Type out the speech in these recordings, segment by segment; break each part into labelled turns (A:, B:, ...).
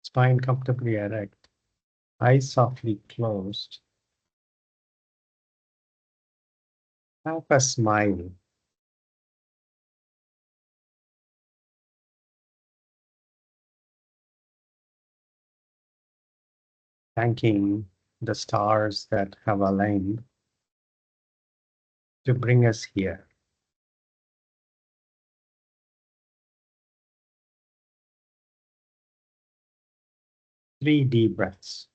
A: Spine comfortably erect, eyes softly closed. Have a smile. Thanking the stars that have aligned to bring us here. 3 deep breaths.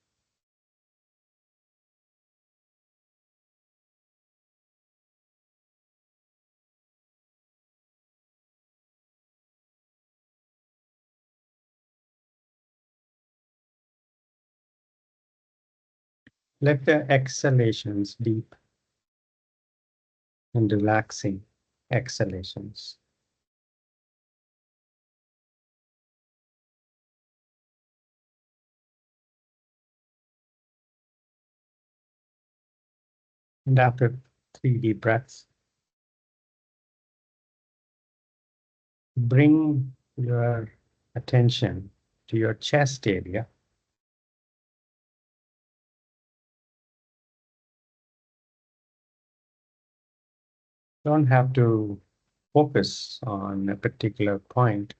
A: Let the exhalations deep and relaxing exhalations. And after 3 deep breaths, bring your attention to your chest area. Don't have to focus on a particular point.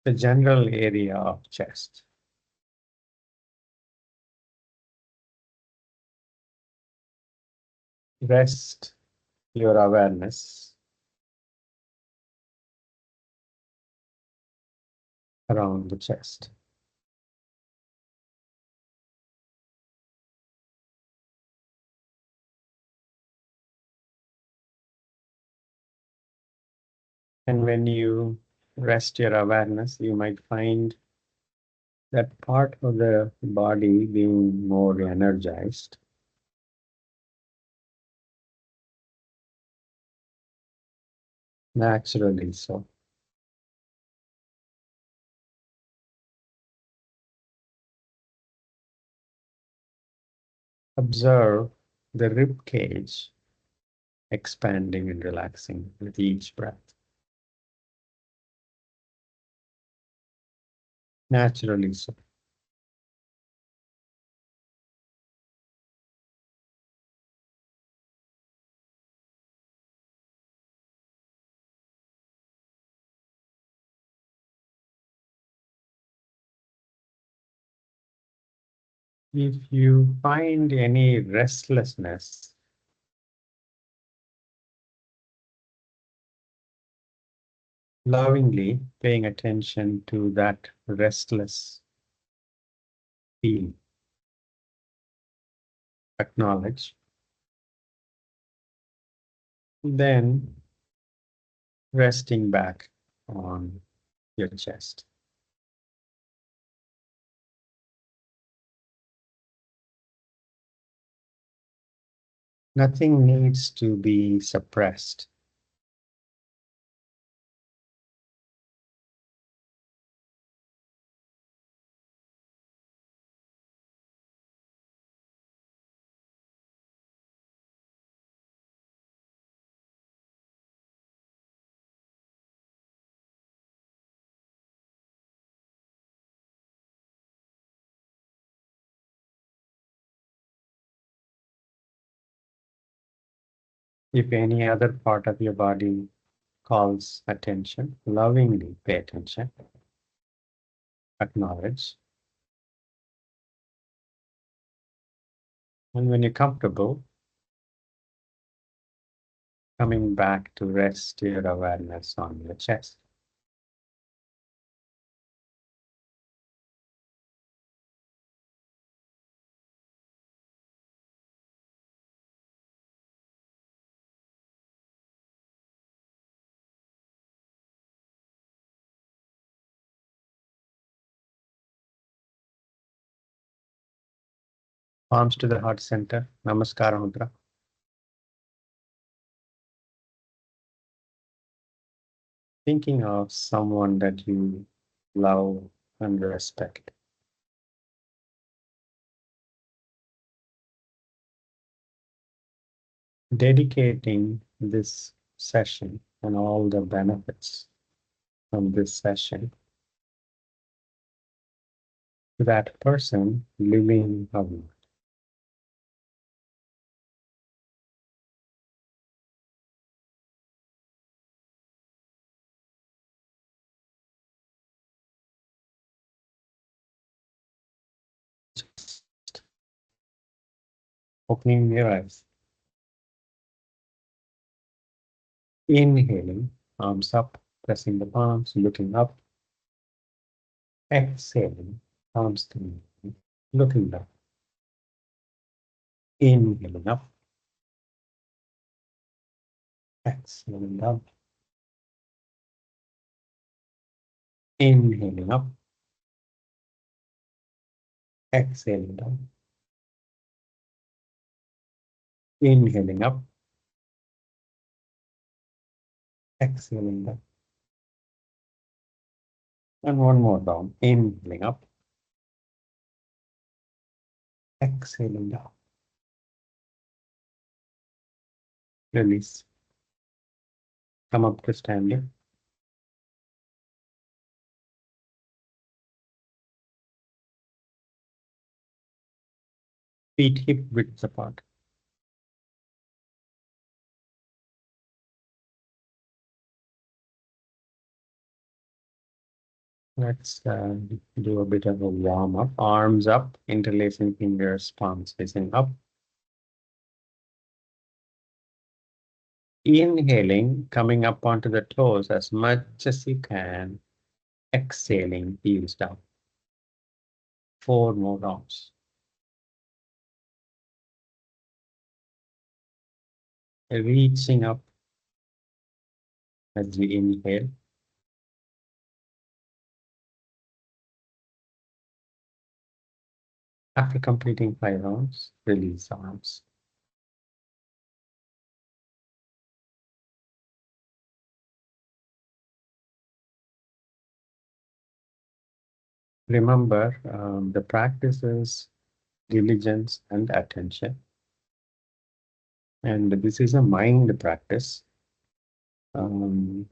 A: The general area of chest. Rest your awareness around the chest. And when you rest your awareness, you might find that part of the body being more energized. Naturally so. Observe the rib cage expanding and relaxing with each breath. Naturally so. If you find any restlessness, lovingly paying attention to that restless feeling, acknowledge, then resting back on your chest. Nothing needs to be suppressed. If any other part of your body calls attention, lovingly pay attention, acknowledge. And when you're comfortable, coming back to rest your awareness on your chest. Palms to the heart center, Namaskara Mudra. Thinking of someone that you love and respect. Dedicating this session and all the benefits from this session to that person living heaven. Opening your eyes, inhaling, arms up, pressing the palms, looking up, exhaling, arms down, looking down, inhaling up, exhaling down, inhaling up, exhaling down, inhaling up, exhaling down, and one more down, inhaling up, exhaling down, release, come up to standing, feet hip width apart. Let's do a bit of a warm up. Arms up, interlacing fingers, palms facing up. Inhaling, coming up onto the toes as much as you can. Exhaling, heels down. 4 more rounds. Reaching up as we inhale. After completing 5 rounds, release arms. Remember, the practice is diligence and attention. And this is a mind practice. To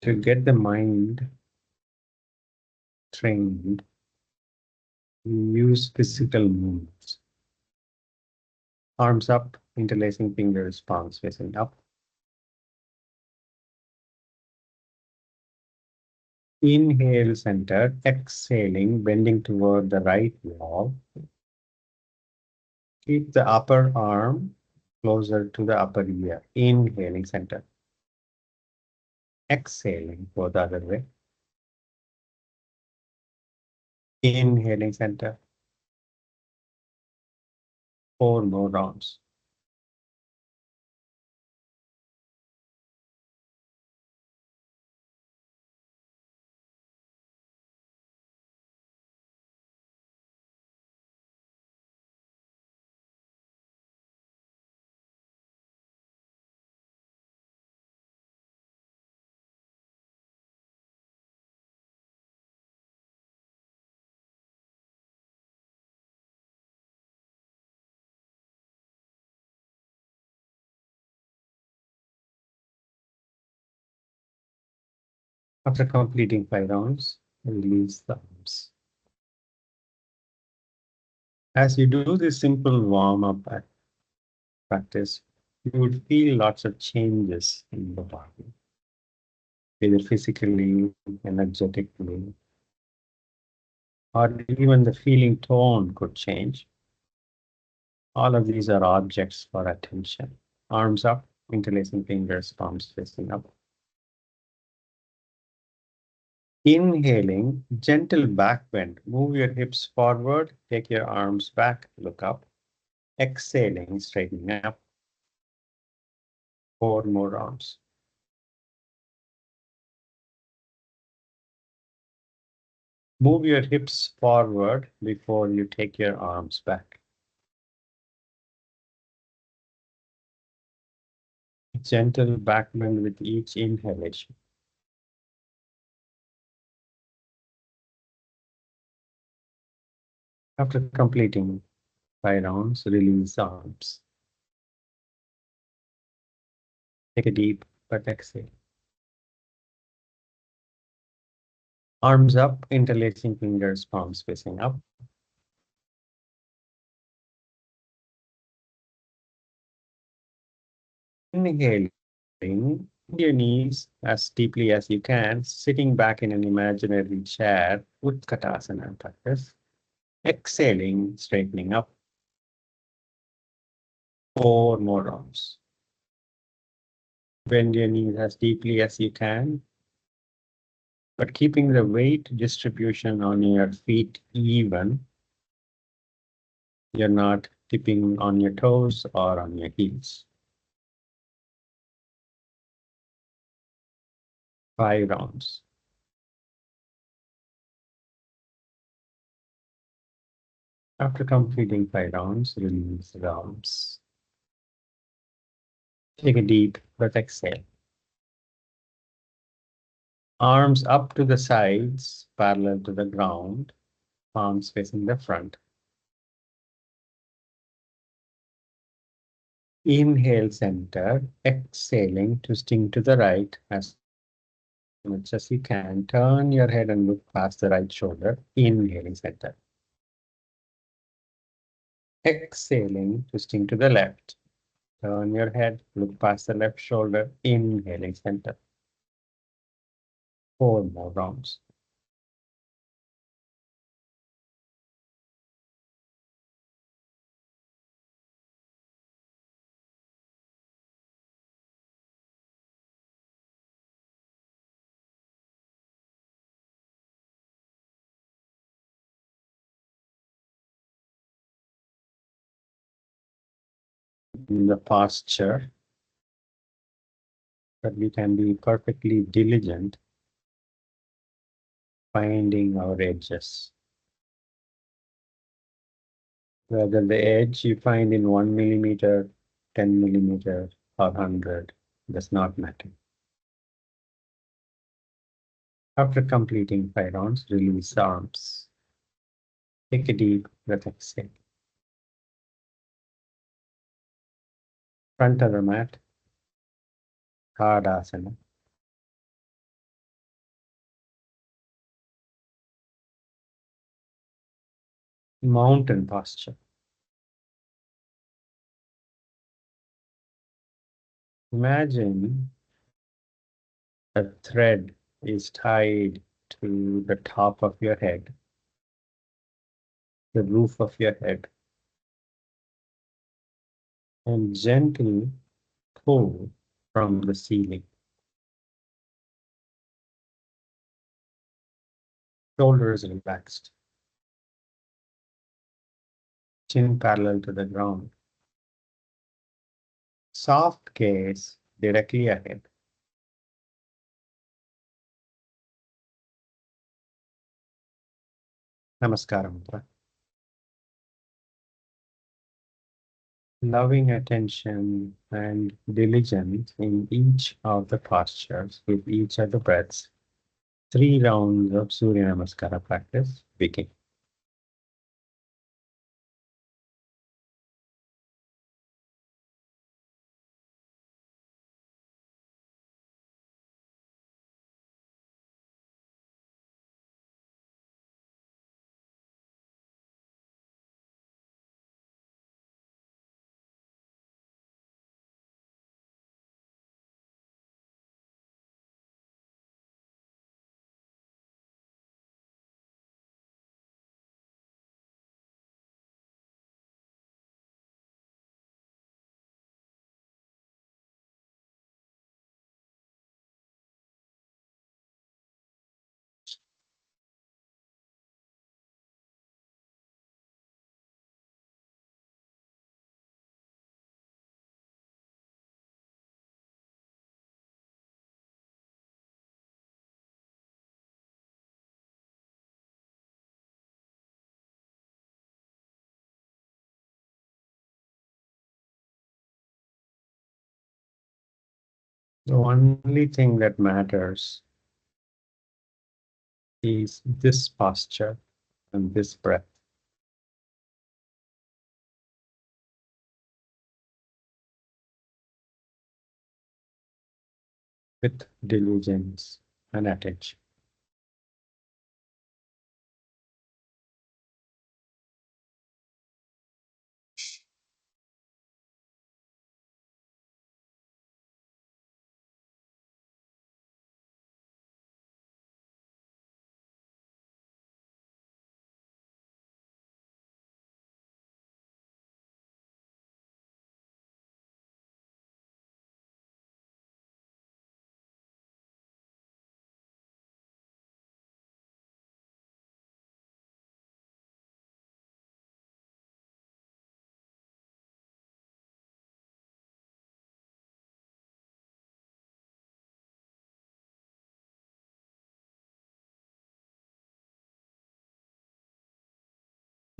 A: get the mind trained, you use physical movements. Arms up, interlacing fingers, palms facing up. Inhale, center, exhaling, bending toward the right wall. Keep the upper arm closer to the upper ear. Inhaling, center. Exhaling, go the other way. Inhaling, center. 4 more rounds. After completing 5 rounds, release the arms. As you do this simple warm-up practice, you would feel lots of changes in the body, either physically, energetically, or even the feeling tone could change. All of these are objects for attention. Arms up, interlacing fingers, palms facing up. Inhaling, gentle back bend. Move your hips forward, take your arms back, look up. Exhaling, straightening up. 4 more rounds. Move your hips forward before you take your arms back. Gentle back bend with each inhalation. After completing 5 rounds, release arms. Take a deep breath, exhale. Arms up, interlacing fingers, palms facing up. Inhaling, bend your knees as deeply as you can, sitting back in an imaginary chair, Utkatasana practice. Exhaling, straightening up. 4 more rounds. Bend your knees as deeply as you can, but keeping the weight distribution on your feet even. You're not tipping on your toes or on your heels. 5 rounds. After completing 5 rounds, release the arms. Take a deep breath, exhale. Arms up to the sides, parallel to the ground, palms facing the front. Inhale, center. Exhaling, twisting to the right as much as you can. Turn your head and look past the right shoulder. Inhaling, center. Exhaling, twisting to the left. Turn your head, look past the left shoulder. Inhaling, center. 4 more rounds. In the posture, but we can be perfectly diligent finding our edges. Whether the edge you find in 1 millimeter, 10 millimeter, or 100 does not matter. After completing 5 rounds, release arms. Take a deep breath, exhale. Front of the mat, Garudasana. Mountain posture. Imagine a thread is tied to the top of your head, the roof of your head, and gently pull from the ceiling. Shoulders relaxed, chin parallel to the ground. Soft gaze directly ahead. Namaskaram. Loving attention and diligence in each of the postures with each of the breaths. 3 rounds of Surya Namaskara practice begin. The only thing that matters is this posture and this breath. With diligence and attention.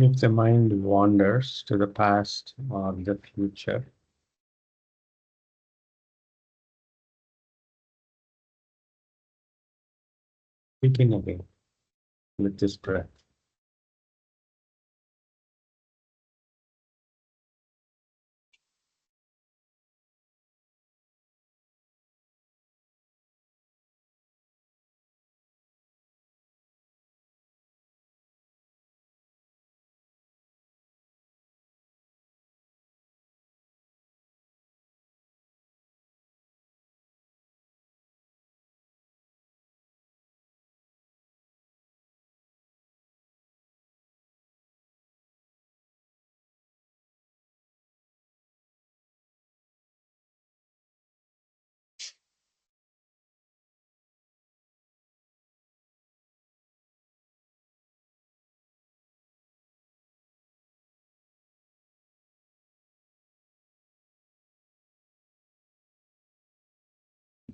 A: If the mind wanders to the past or the future, begin again with this breath.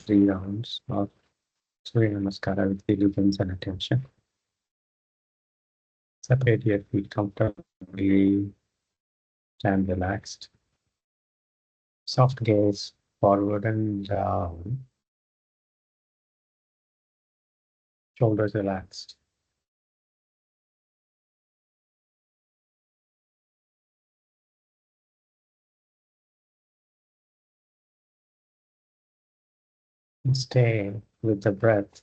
A: 3 rounds of Surya Namaskara with diligence and attention. Separate your feet comfortably, stand relaxed. Soft gaze forward and down. Shoulders relaxed. And stay with the breath,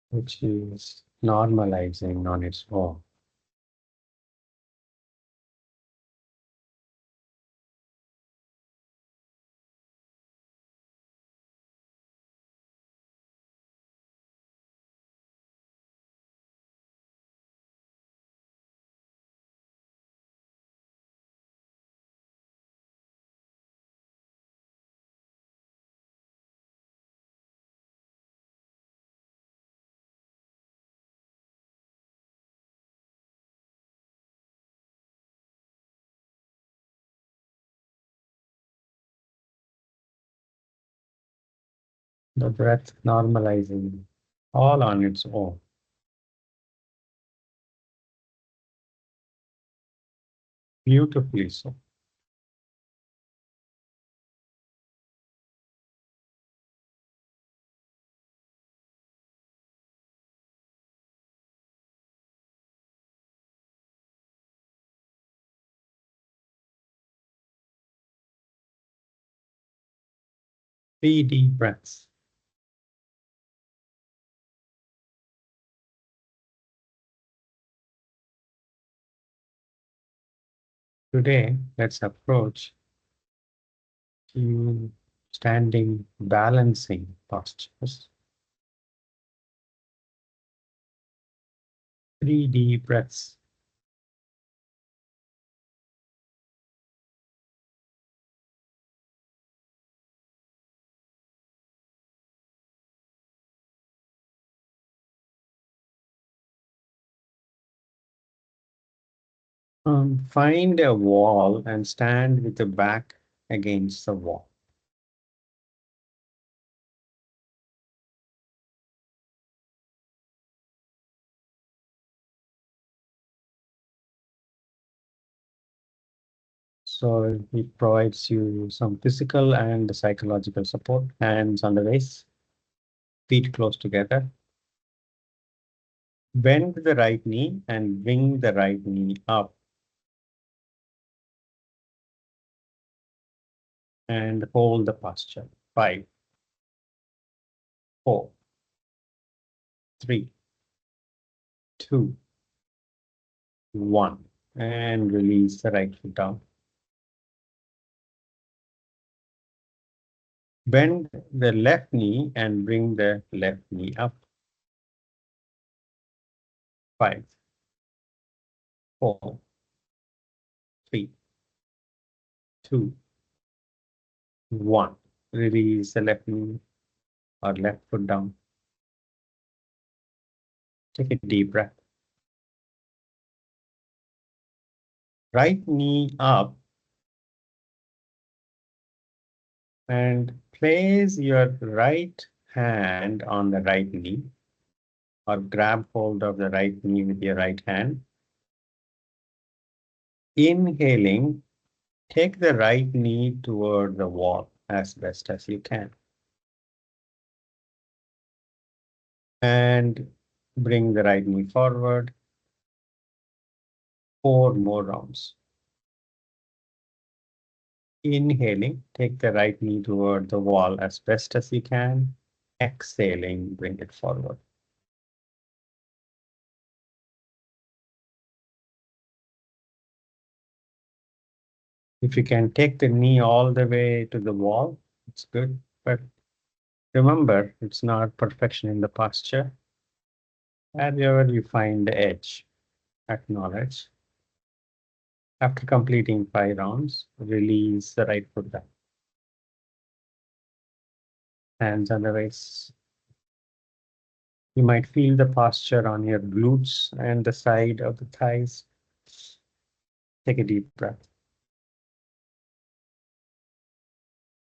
A: which is normalizing on its own. The breath normalizing all on its own. Beautifully so. Three deep breaths. Today, let's approach to standing balancing postures. 3 deep breaths. Find a wall and stand with the back against the wall. So it provides you some physical and psychological support. Hands on the waist, feet close together. Bend the right knee and bring the right knee up and hold the posture. 5, 4, 3, 2, 1. And release the right foot down. Bend the left knee and bring the left knee up. 5, 4, 3, 2, 1. Release the left knee or left foot down. Take a deep breath. Right knee up and place your right hand on the right knee. or grab hold of the right knee with your right hand. Inhaling, take the right knee toward the wall as best as you can. And bring the right knee forward. 4 more rounds. Inhaling, take the right knee toward the wall as best as you can. Exhaling, bring it forward. If you can take the knee all the way to the wall, it's good. But remember, it's not perfection in the posture. Wherever you find the edge, acknowledge. After completing 5 rounds, release the right foot down. Hands on the waist. You might feel the posture on your glutes and the side of the thighs. Take a deep breath.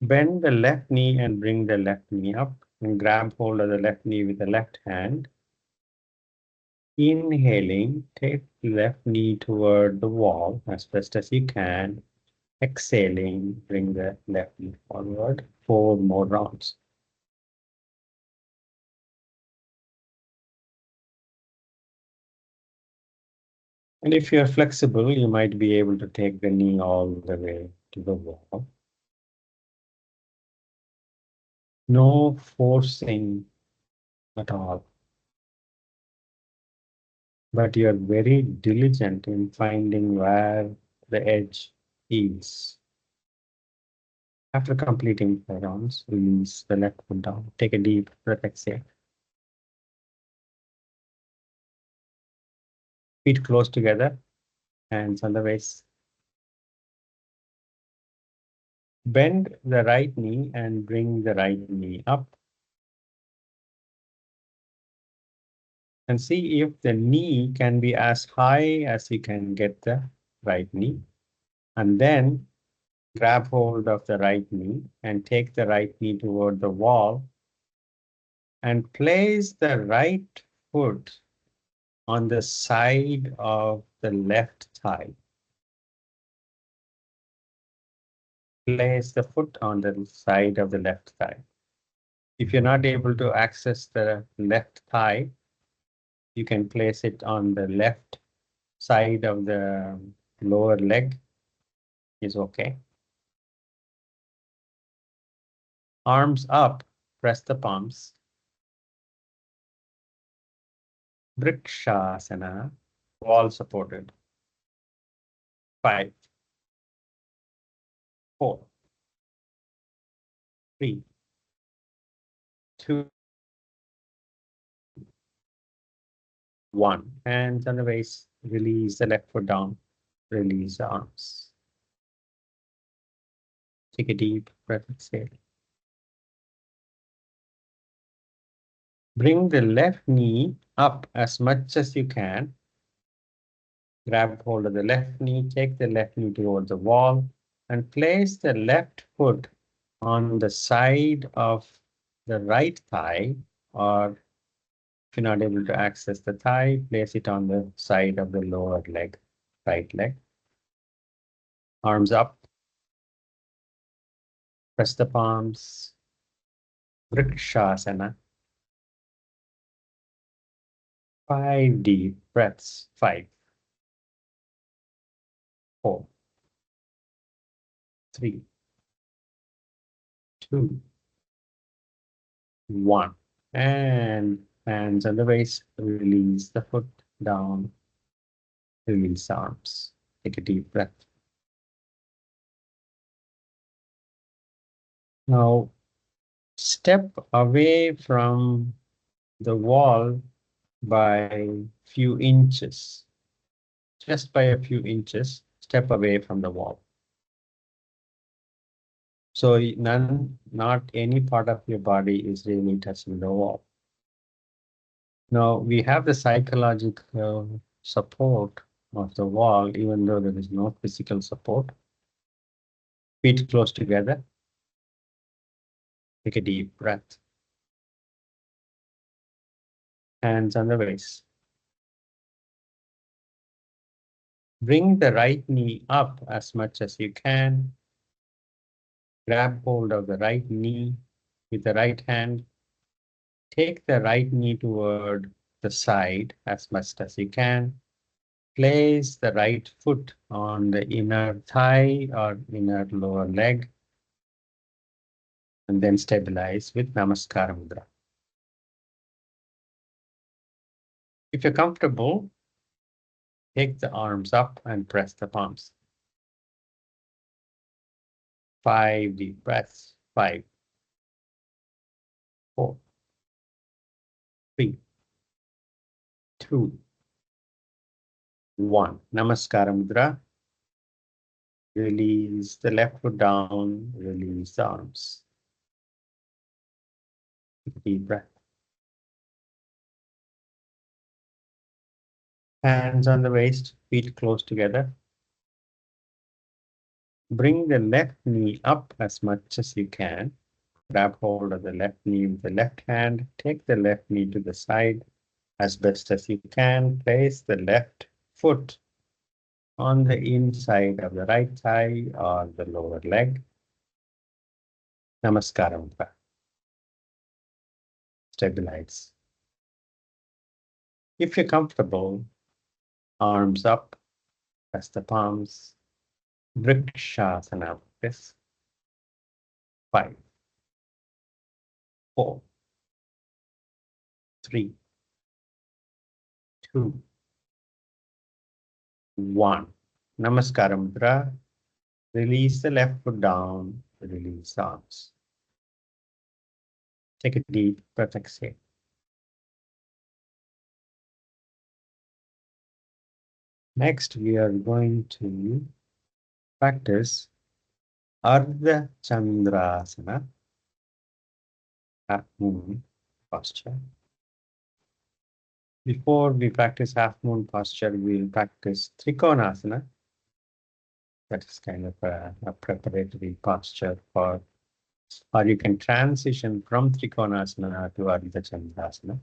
A: Bend the left knee and bring the left knee up and grab hold of the left knee with the left hand. Inhaling, take the left knee toward the wall as best as you can. Exhaling, bring the left knee forward. 4 more rounds. And if you're flexible, you might be able to take the knee all the way to the wall. No forcing at all. But you're very diligent in finding where the edge is. After completing 5 rounds, release the left foot down. Take a deep breath, exhale. Feet close together, hands on the waist. Bend the right knee and bring the right knee up. And see if the knee can be as high as you can get the right knee. And then grab hold of the right knee and take the right knee toward the wall and place the right foot on the side of the left thigh. Place the foot on the side of the left thigh. If you're not able to access the left thigh, you can place it on the left side of the lower leg is okay. Arms up, press the palms. Vrikshasana, wall supported. 5, 4, 3, 2, 1. Hands on the waist. Release the left foot down. Release the arms. Take a deep breath, exhale. Bring the left knee up as much as you can. Grab hold of the left knee, take the left knee towards the wall, and place the left foot on the side of the right thigh, or if you're not able to access the thigh, place it on the side of the lower leg, right leg. Arms up. Press the palms. Vrikshasana. 5 deep breaths. 5, 4, 3, 2, 1. And hands on the waist. Release the foot down. Release arms. Take a deep breath. Now, step away from the wall by few inches. Just by a few inches, step away from the wall. So not any part of your body is really touching the wall. Now we have the psychological support of the wall, even though there is no physical support. Feet close together. Take a deep breath. Hands on the waist. Bring the right knee up as much as you can. Grab hold of the right knee with the right hand. Take the right knee toward the side as much as you can. Place the right foot on the inner thigh or inner lower leg. And then stabilize with Namaskara Mudra. If you're comfortable, take the arms up and press the palms. 5 deep breaths. 5, 4, 3, 2, 1. Namaskara Mudra. Release the left foot down. Release the arms. Deep breath. Hands on the waist, feet close together. Bring the left knee up as much as you can. Grab hold of the left knee with the left hand. Take the left knee to the side as best as you can. Place the left foot on the inside of the right thigh or the lower leg. Namaskara Mudra. Stabilize. If you're comfortable, arms up, press the palms. Vrikshasana. This. 5, 4, 3, 2, 1. Namaskara Mudra. Release the left foot down. Release the arms. Take a deep breath, exhale. Next, we are going to practice Hatha Chandrasana, half moon posture. Before we practice half moon posture, we'll practice Trikonasana. That is kind of a preparatory posture for, or you can transition from Trikonasana to Hatha Chandrasana.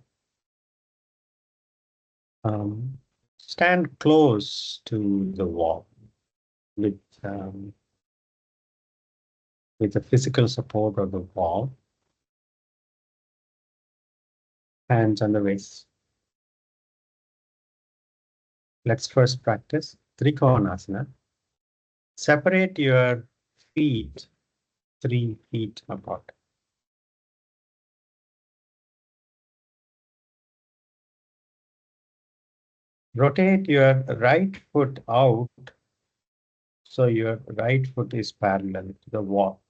A: Stand close to the wall with the physical support of the wall. Hands on the waist. Let's first practice Trikonasana. Separate your feet 3 feet apart. Rotate your right foot out so your right foot is parallel to the wall.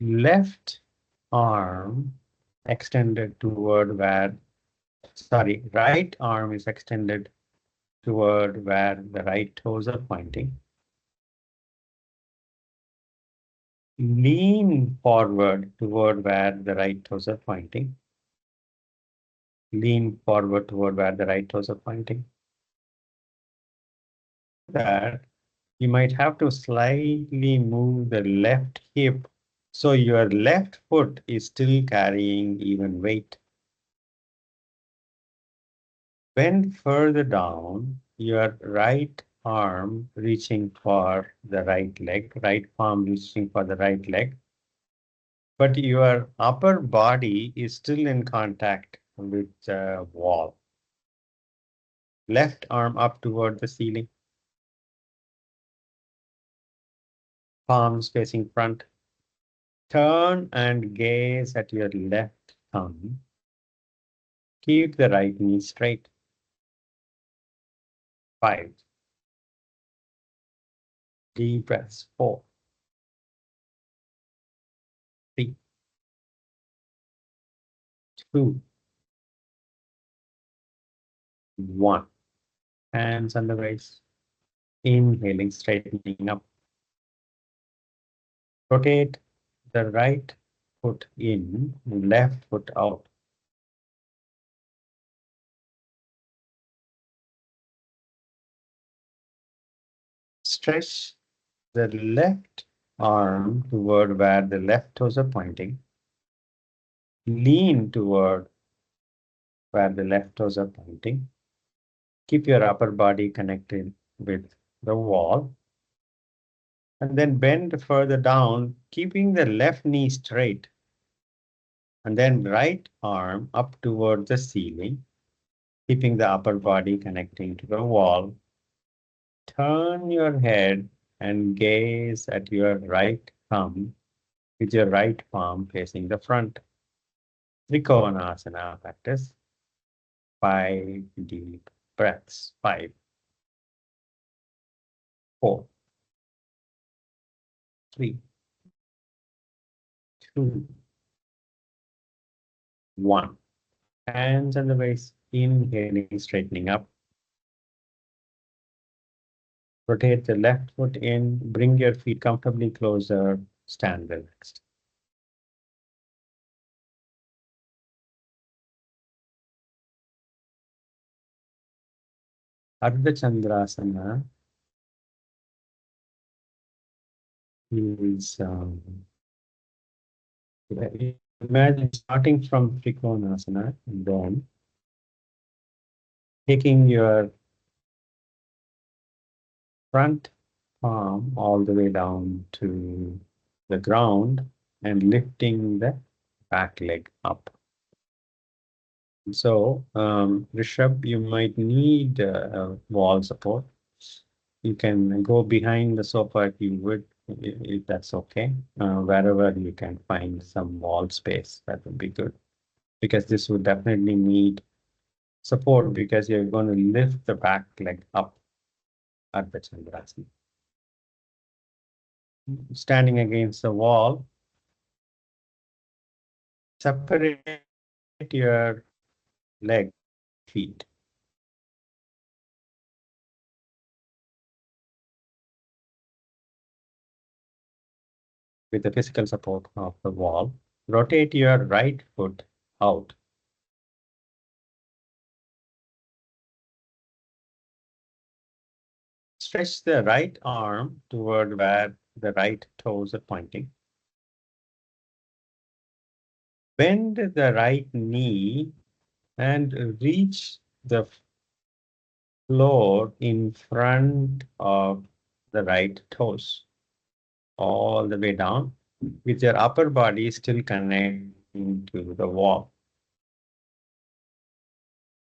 A: Left arm extended toward where, right arm is extended toward where the right toes are pointing. Lean forward toward where the right toes are pointing. Lean forward toward where the right toes are pointing. That you might have to slightly move the left hip so your left foot is still carrying even weight. Bend further down, your right arm reaching for the right leg, right palm reaching for the right leg, but your upper body is still in contact with the wall. Left arm up toward the ceiling. Palms facing front. Turn and gaze at your left thumb. Keep the right knee straight. 5. Deep breaths. 4, 3, 2, 1. Hands on the waist. Inhaling, straightening up. Rotate the right foot in, left foot out. Stretch the left arm toward where the left toes are pointing. Lean toward where the left toes are pointing. Keep your upper body connected with the wall. And then bend further down, keeping the left knee straight. And then right arm up toward the ceiling, keeping the upper body connecting to the wall. Turn your head and gaze at your right thumb with your right palm facing the front. Trikonasana practice. 5 deep breaths. 5, 4, 3, 2, 1. Hands on the waist, inhaling, straightening up. Rotate the left foot in, bring your feet comfortably closer, stand relaxed. Hatha Chandrasana is, imagine starting from Trikonasana and then taking your front palm all the way down to the ground and lifting the back leg up. So, Rishabh, you might need wall support. You can go behind the sofa if you would, if that's okay. Wherever you can find some wall space, that would be good. Because this would definitely need support because you're going to lift the back leg up at the Chandrasana. Standing against the wall, separate your leg, feet. With the physical support of the wall. Rotate your right foot out. Stretch the right arm toward where the right toes are pointing. Bend the right knee and reach the floor in front of the right toes, all the way down, with your upper body still connecting to the wall.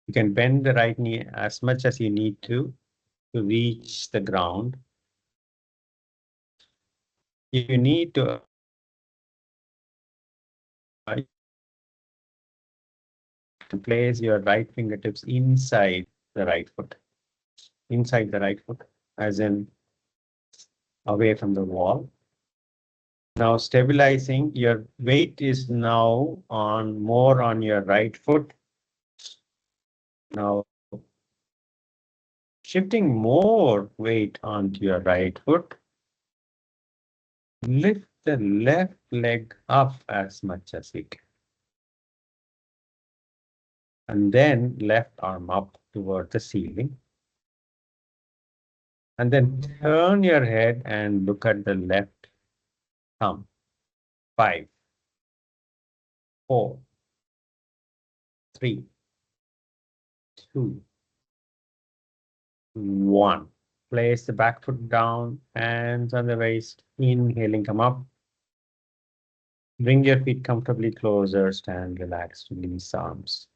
A: You can bend the right knee as much as you need to reach the ground. You need to place your right fingertips inside the right foot, as in away from the wall. Now stabilizing, your weight is now more on your right foot. Now shifting more weight onto your right foot. Lift the left leg up as much as you can. And then left arm up toward the ceiling. And then turn your head and look at the left thumb. 5, 4, 3, 2, 1. Place the back foot down, hands on the waist, inhaling, come up. Bring your feet comfortably closer, stand relaxed, release arms.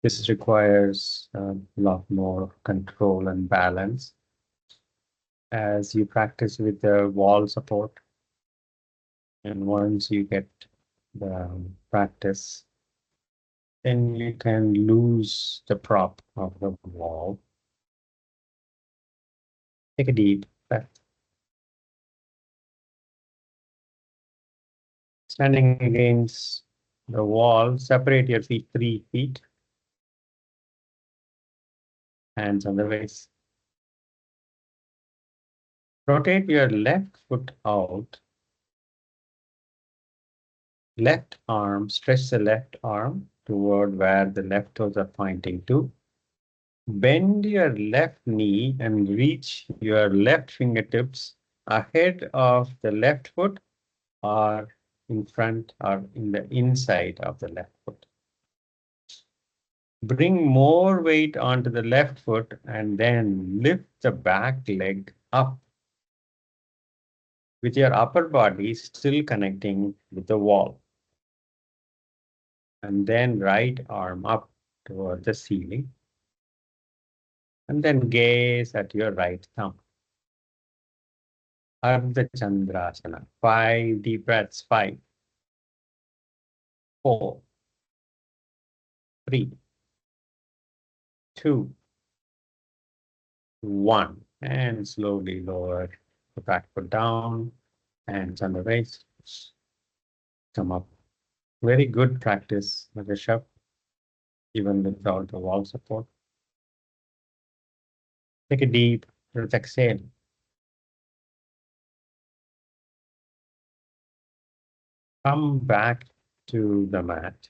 A: This requires a lot more control and balance as you practice with the wall support. And once you get the practice, then you can lose the prop of the wall. Take a deep breath. Standing against the wall, separate your feet 3 feet. Hands on the waist. Rotate your left foot out. Left arm, stretch the left arm toward where the left toes are pointing to. Bend your left knee and reach your left fingertips ahead of the left foot or in front or in the inside of the left foot. Bring more weight onto the left foot and then lift the back leg up with your upper body still connecting with the wall. And then right arm up toward the ceiling. And then gaze at your right thumb. Hatha Chandrasana. 5 deep breaths. 5, 4, 3, 2, 1. And slowly lower the back foot down. Hands on the waist. Come up. Very good practice, Rishabh, even without the wall support. Take a deep breath, exhale. Come back to the mat.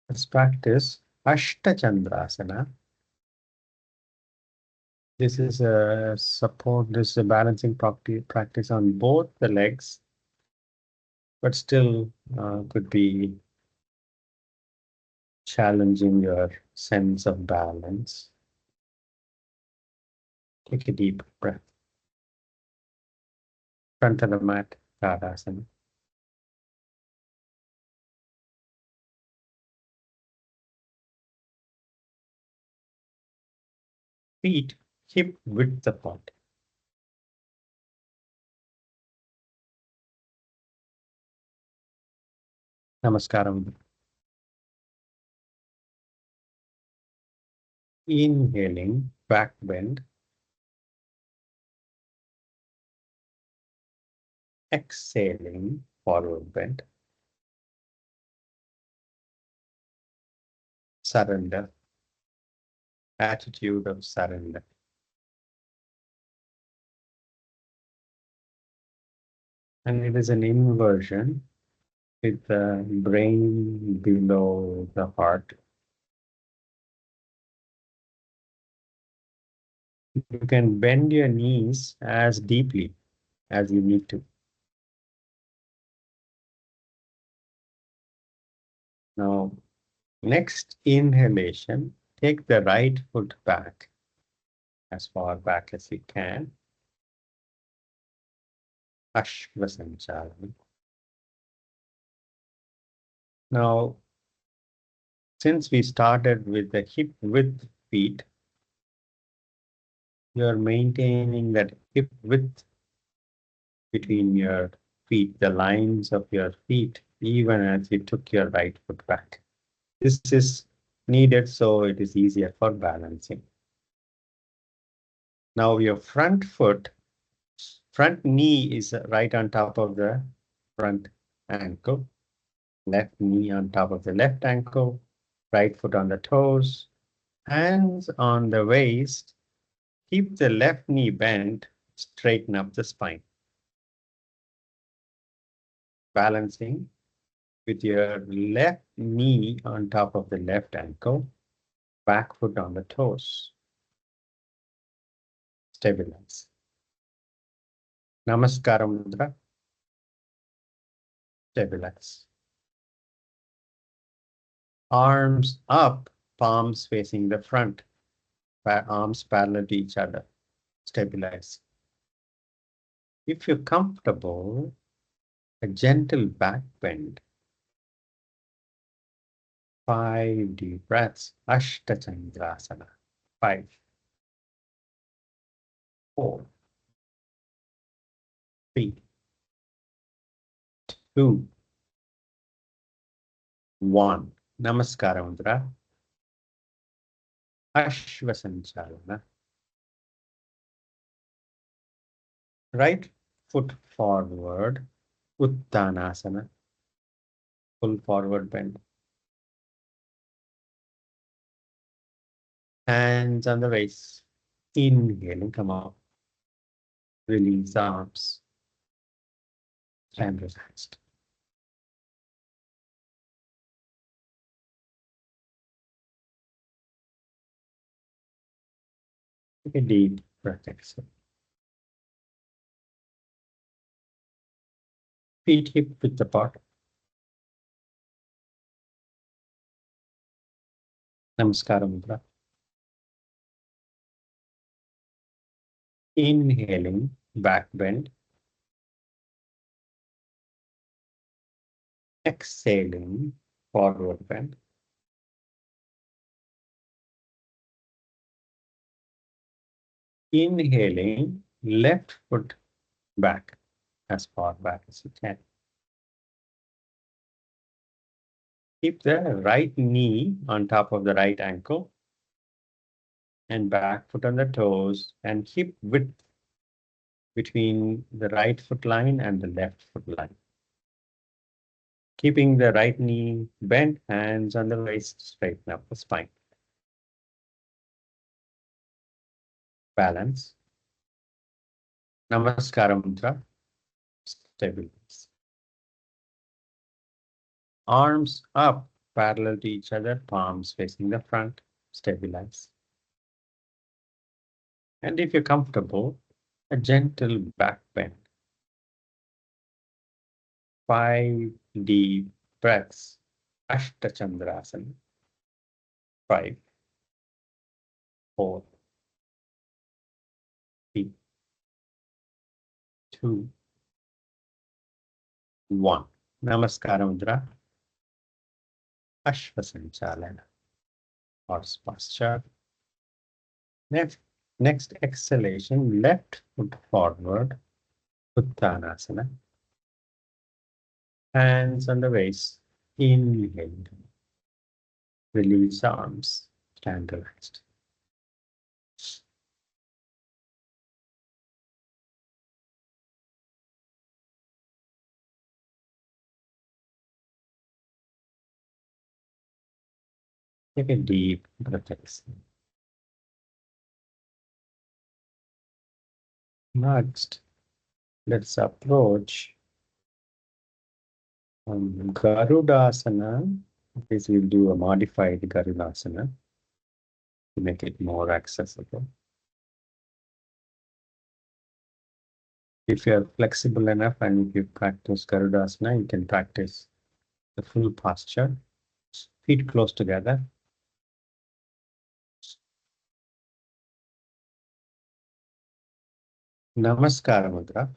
A: Let's practice Ashta Chandrasana. This is a support, this is a balancing practice on both the legs, but still could be challenging your sense of balance. Take a deep breath. Front of the mat, Garudasana. Feet hip width apart. Namaskaram. Inhaling, back bend. Exhaling, forward bend. Surrender. Attitude of surrender. And it is an inversion with the brain below the heart. You can bend your knees as deeply as you need to. Now, next inhalation, take the right foot back as far back as you can. Ashta Chandrasana. Now, since we started with the hip width feet, you're maintaining that hip width between your feet, the lines of your feet, even as you took your right foot back. This is needed so it is easier for balancing. Now your front knee is right on top of the front ankle, left knee on top of the left ankle, right foot on the toes, hands on the waist. Keep the left knee bent, straighten up the spine. Balancing with your left knee on top of the left ankle, back foot on the toes. Stabilize. Namaskara mudra. Stabilize. Arms up, palms facing the front, arms parallel to each other. Stabilize. If you're comfortable, a gentle back bend. 5 deep breaths. Ashta Chandrasana. 5, 4, 3, 2, 1. Namaskara mudra. Ashva Sanchalana. Right foot forward. Uttanasana. Full forward bend. Hands on the waist. Inhaling, come up. Release arms. And relaxed. Take a deep breath. Exhale. Feet hip width apart. Namaskara Mudra. Inhaling, back bend. Exhaling, forward bend. Inhaling, left foot back as far back as you can. Keep the right knee on top of the right ankle and back foot on the toes and hip width between the right foot line and the left foot line. Keeping the right knee bent, hands on the waist, straighten up the spine. Balance. Namaskara Mudra. Stabilize. Arms up, parallel to each other, palms facing the front. Stabilize. And if you're comfortable, a gentle back bend. 5 deep breaths. Ashta Chandrasana. 5, 4, 3, 2, 1. Namaskara Mudra. Ashta Chandrasana. Horse posture. Next exhalation, left foot forward. Uttanasana. Hands on the waist. Inhale. Release arms. Stand relaxed. Take a deep breath. Next, let's approach Garudasana. This will do a modified Garudasana to make it more accessible. If you are flexible enough and if you practice Garudasana, you can practice the full posture. Feet close together. Namaskara Mudra.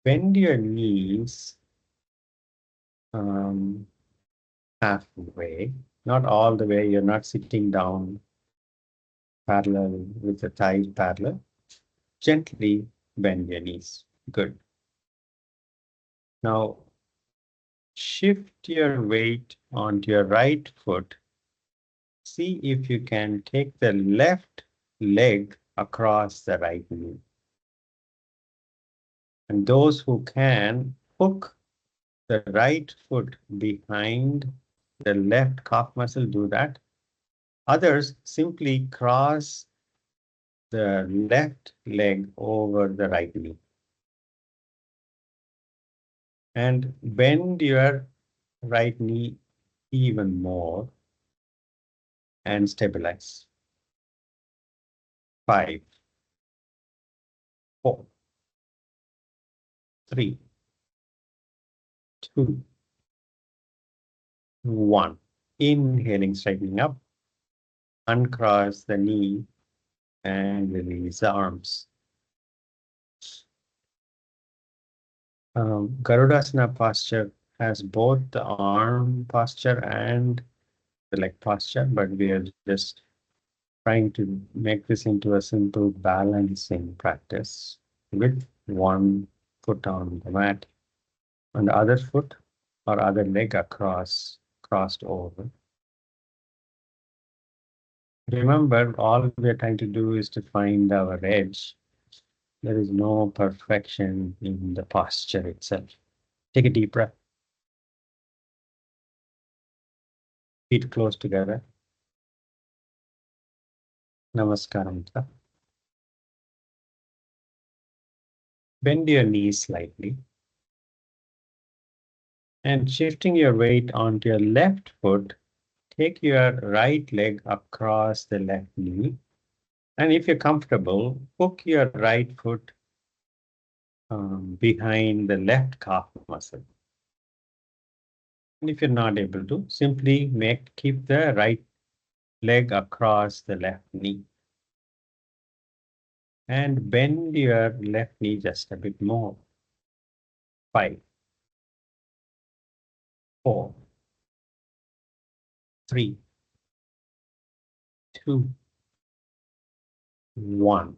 A: Bend your knees halfway, not all the way. You're not sitting down parallel with the thighs parallel. Gently bend your knees. Good. Now, shift your weight onto your right foot. See if you can take the left leg across the right knee. And those who can, hook the right foot behind the left calf muscle, do that. Others simply cross the left leg over the right knee. And bend your right knee even more and stabilize. 5, 4, 3, 2, 1. Inhaling, straightening up. Uncross the knee and release the arms. Garudasana posture has both the arm posture and the leg posture, but we are just trying to make this into a simple balancing practice with one foot on the mat and the other foot or other leg crossed over. Remember, all we are trying to do is to find our edge. There is no perfection in the posture itself. Take a deep breath. Feet close together. Namaskaram. Bend your knees slightly. And shifting your weight onto your left foot, take your right leg across the left knee. And if you're comfortable, hook your right foot behind the left calf muscle. And if you're not able to, simply keep the right leg across the left knee. And bend your left knee just a bit more. 5, 4, 3, 2, 1.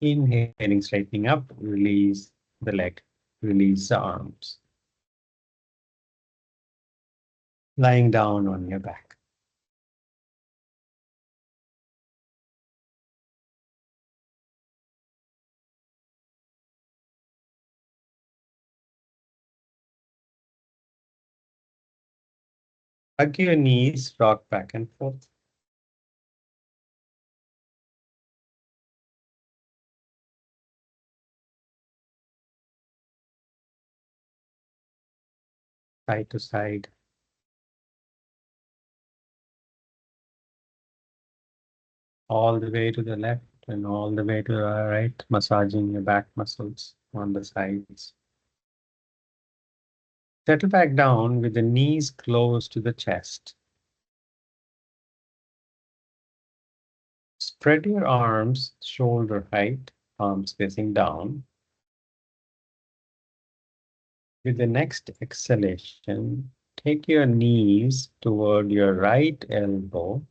A: Inhaling, straightening up, release the leg, release the arms. Lying down on your back. Hug your knees, rock back and forth. Side to side. All the way to the left and all the way to the right, massaging your back muscles on the sides. Settle back down with the knees close to the chest. Spread your arms shoulder height, palms facing down. With the next exhalation, take your knees toward your right elbow.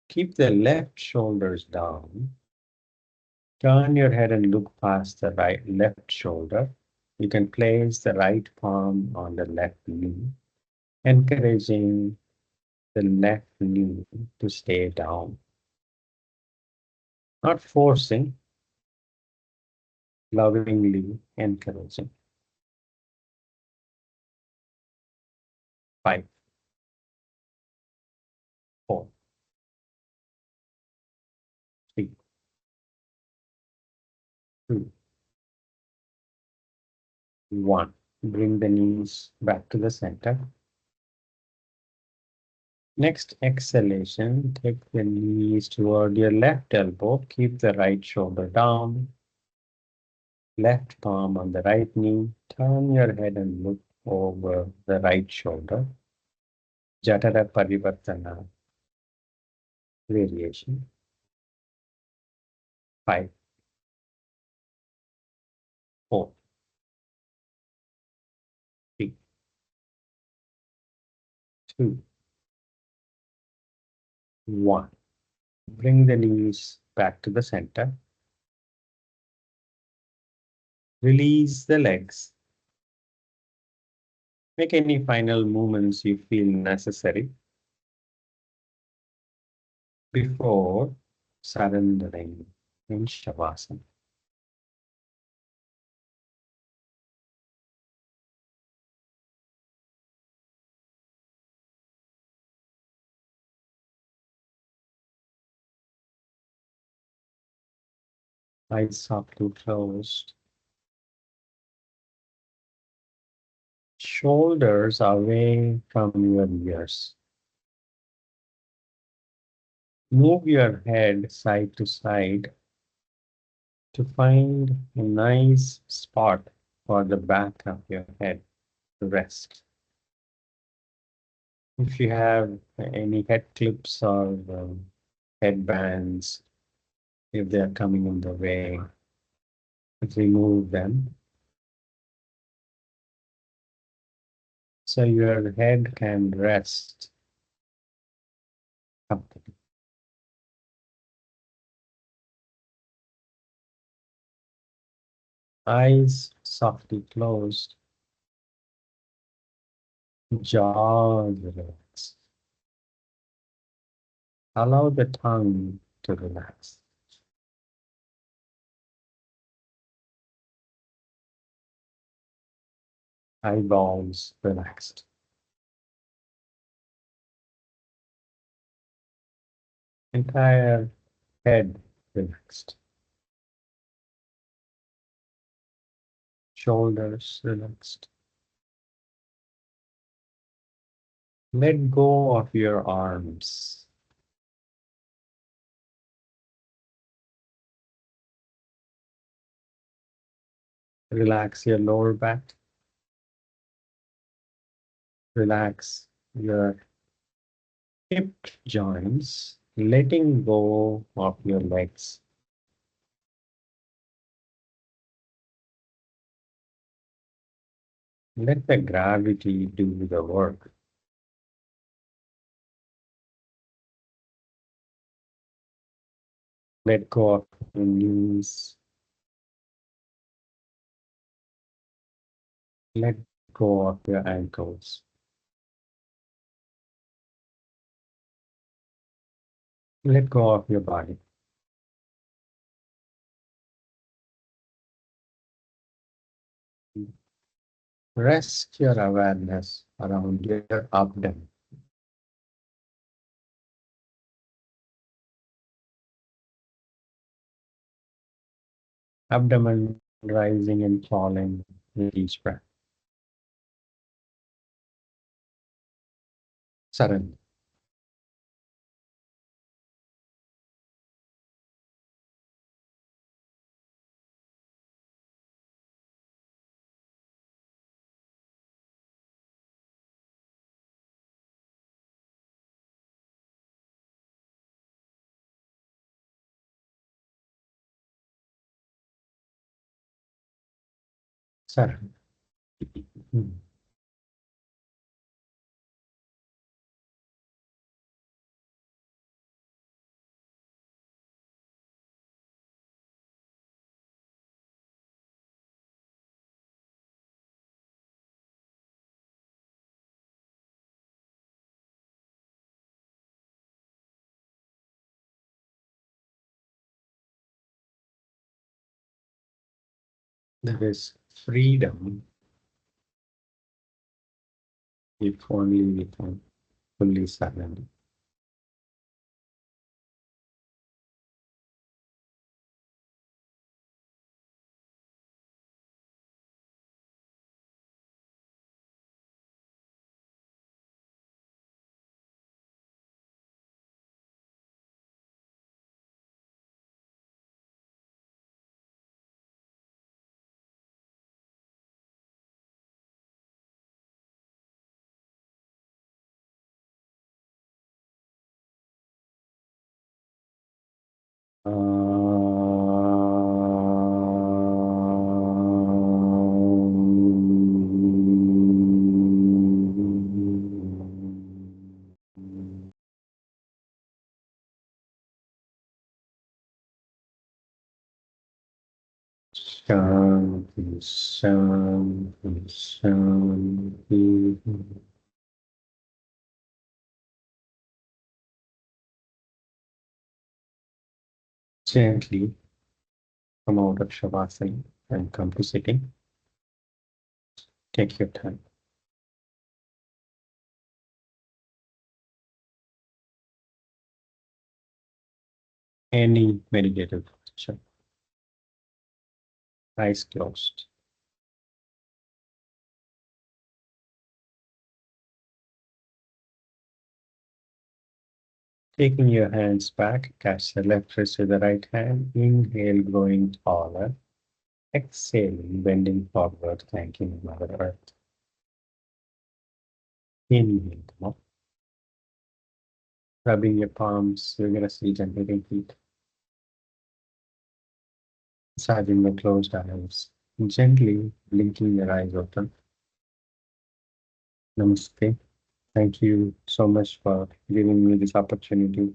A: Keep the left shoulders down. Turn your head and look past the left shoulder. You can place the right palm on the left knee, encouraging the left knee to stay down. Not forcing, lovingly encouraging. 5, 4, 3, 2, 1. Bring the knees back to the center. Next exhalation, take the knees toward your left elbow. Keep the right shoulder down. Left palm on the right knee. Turn your head and look over the right shoulder. Jatara Parivartana variation. 5, 4, 3, 2, 1. Bring the knees back to the center. Release the legs. Make any final movements you feel necessary before surrendering in Shavasana. Eyes softly closed. Shoulders away from your ears. Move your head side to side to find a nice spot for the back of your head to rest. If you have any head clips or headbands, if they are coming in the way, remove them. So your head can rest comfortably. Eyes softly closed. Jaws relaxed. Allow the tongue to relax. Eyeballs relaxed. Entire head relaxed. Shoulders relaxed. Let go of your arms. Relax your lower back. Relax your hip joints, letting go of your legs. Let the gravity do the work. Let go of your knees. Let go of your ankles. Let go of your body. Rest your awareness around your abdomen. Abdomen rising and falling with each breath. Surrender. Surrender. Hmm. There is freedom if only we can fully surrender. Shanti, shanti, shanti. Gently come out of Shavasana and come to sitting. Take your time. Any meditative posture, eyes closed. Taking your hands back, catch the left wrist with the right hand. Inhale, growing taller. Exhaling, bending forward, thanking Mother Earth. Inhale, come up. Rubbing your palms, vigorously generating heat. Massaging the closed eyes. Gently blinking your eyes open. Namaste. Thank you so much for giving me this opportunity.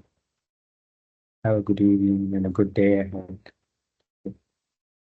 A: Have a good evening and a good day ahead.